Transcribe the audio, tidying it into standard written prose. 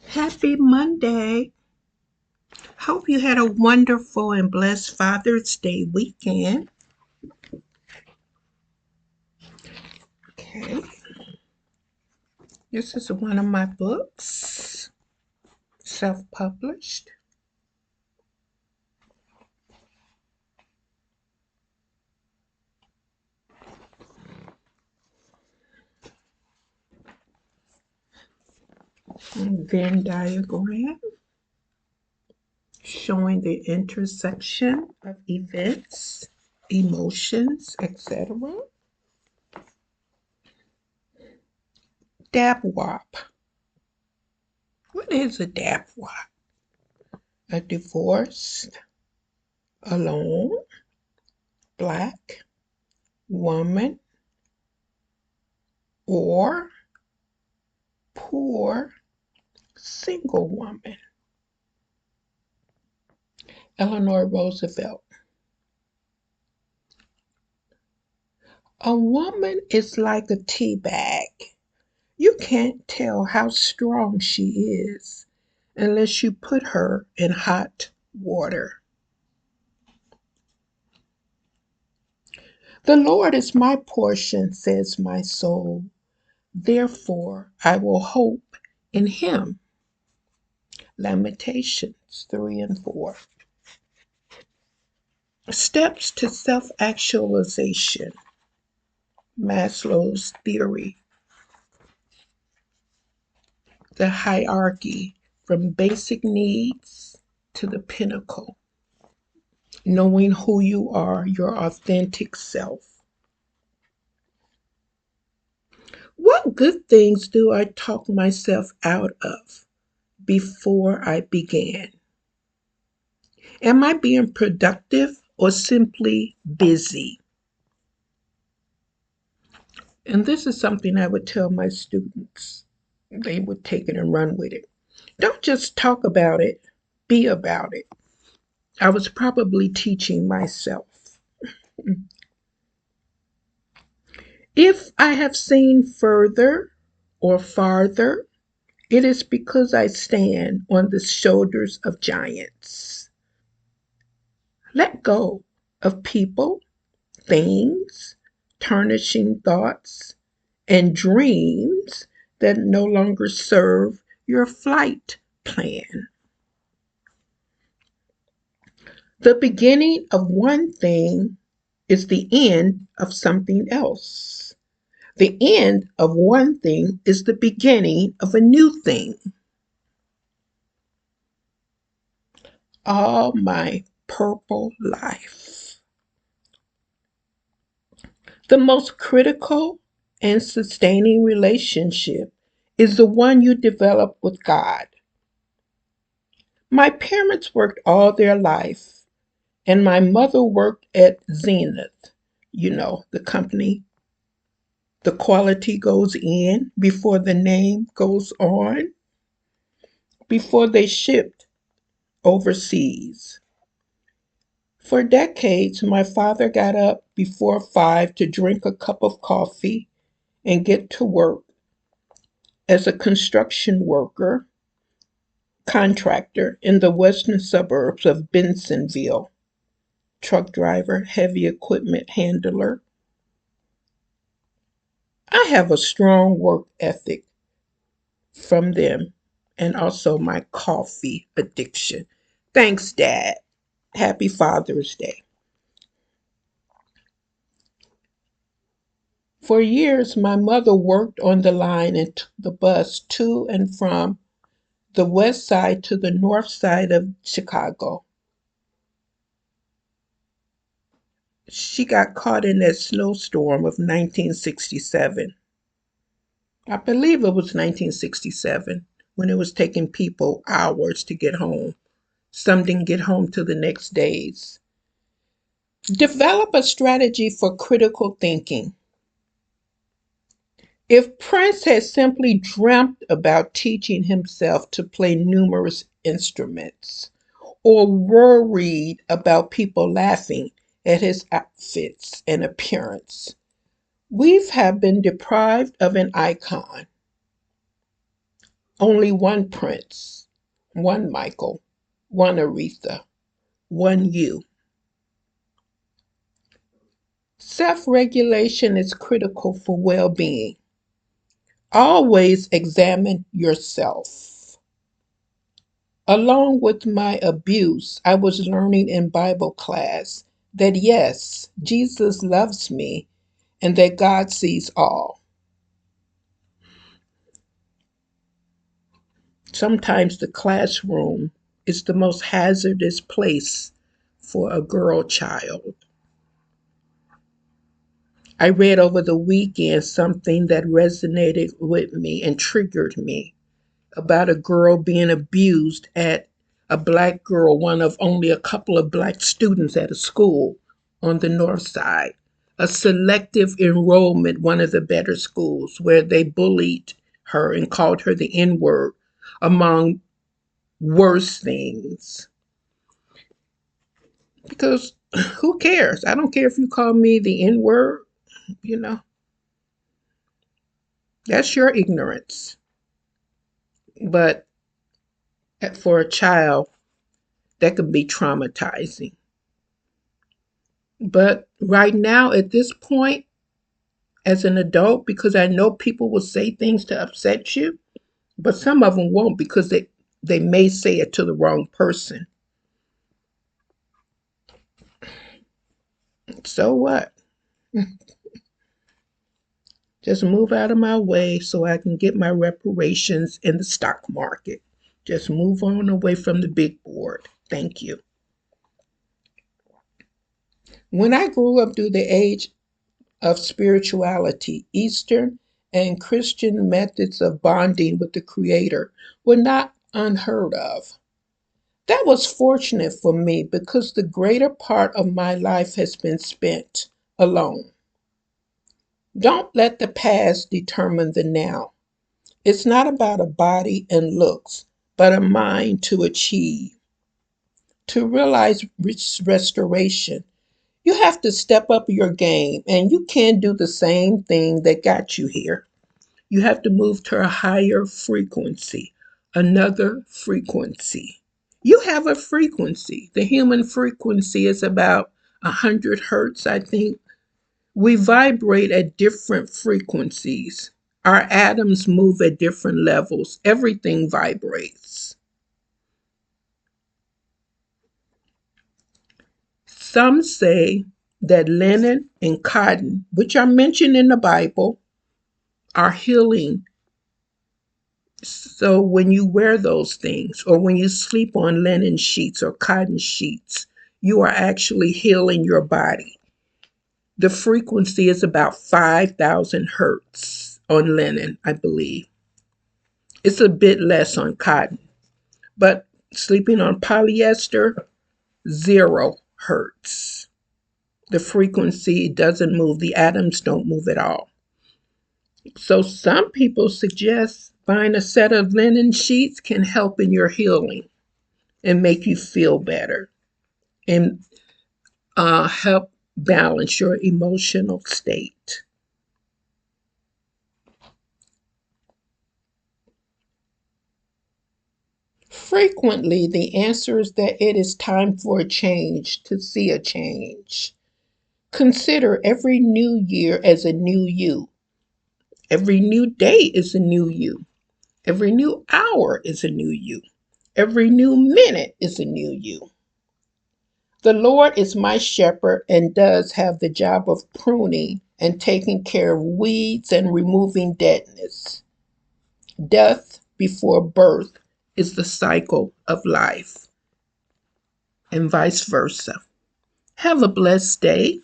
Happy Monday. Hope you had a wonderful and blessed Father's Day weekend. Okay, this is one of my books, self published. Venn diagram showing the intersection of events, emotions, etc. Dabwop. What is a dabwop? A divorced, alone, black woman or poor single woman. Eleanor Roosevelt. A woman is like a tea bag. You can't tell how strong she is unless you put her in hot water. The Lord is my portion, says my soul. Therefore, I will hope in him. Lamentations 3 and 4. Steps to self actualization. Maslow's theory. The hierarchy from basic needs to the pinnacle. Knowing who you are, your authentic self. What good things do I talk myself out of before I began? Am I being productive or simply busy? And this is something I would tell my students. They would take it and run with it. Don't just talk about it, be about it. I was probably teaching myself. If I have seen further or farther, it is because I stand on the shoulders of giants. Let go of people, things, tarnishing thoughts, and dreams that no longer serve your flight plan. The beginning of one thing is the end of something else. The end of one thing is the beginning of a new thing. All my purple life. The most critical and sustaining relationship is the one you develop with God. My parents worked all their life, and my mother worked at Zenith, the company. The quality goes in before the name goes on, before they shipped overseas. For decades, my father got up before 5 to drink a cup of coffee and get to work as a construction worker, contractor in the western suburbs of Bensonville, truck driver, heavy equipment handler. I have a strong work ethic from them and also my coffee addiction. Thanks, Dad. Happy Father's Day. For years, my mother worked on the line and took the bus to and from the west side to the north side of Chicago. She got caught in that snowstorm of 1967. I believe it was 1967 when it was taking people hours to get home. Some didn't get home till the next days. Develop a strategy for critical thinking. If Prince had simply dreamt about teaching himself to play numerous instruments, or worried about people laughing at his outfits and appearance, We have been deprived of an icon. Only one Prince, one Michael, one Aretha, one you. Self regulation is critical for well being. Always examine yourself. Along with my abuse, I was learning in Bible class that yes, Jesus loves me and that God sees all. Sometimes the classroom is the most hazardous place for a girl child. I read over the weekend something that resonated with me and triggered me about a girl being abused at a black girl, one of only a couple of black students at a school on the north side. A selective enrollment, one of the better schools, where they bullied her and called her the N word, among worse things. Because who cares? I don't care if you call me the N word, you know, that's your ignorance. But for a child, that could be traumatizing. But right now, at this point, as an adult, because I know people will say things to upset you, but some of them won't because they may say it to the wrong person. So what? Just move out of my way so I can get my reparations in the stock market. Just move on away from the big board. Thank you. When I grew up through the age of spirituality, Eastern and Christian methods of bonding with the Creator were not unheard of. That was fortunate for me because the greater part of my life has been spent alone. Don't let the past determine the now. It's not about a body and looks, but a mind to achieve. To realize restoration, you have to step up your game, and you can't do the same thing that got you here. You have to move to a higher frequency, another frequency. You have a frequency. The human frequency is about 100 hertz, I think. We vibrate at different frequencies. Our atoms move at different levels. Everything vibrates. Some say that linen and cotton, which are mentioned in the Bible, are healing. So when you wear those things, or when you sleep on linen sheets or cotton sheets, you are actually healing your body. The frequency is about 5,000 hertz on linen, I believe. It's a bit less on cotton, but sleeping on polyester, 0 hertz. The frequency doesn't move, the atoms don't move at all. So some people suggest buying a set of linen sheets can help in your healing and make you feel better and help balance your emotional state. Frequently, the answer is that it is time for a change to see a change. Consider every new year as a new you. Every new day is a new you. Every new hour is a new you. Every new minute is a new you. The Lord is my shepherd and does have the job of pruning and taking care of weeds and removing deadness. Death before birth is the cycle of life, and vice versa. Have a blessed day.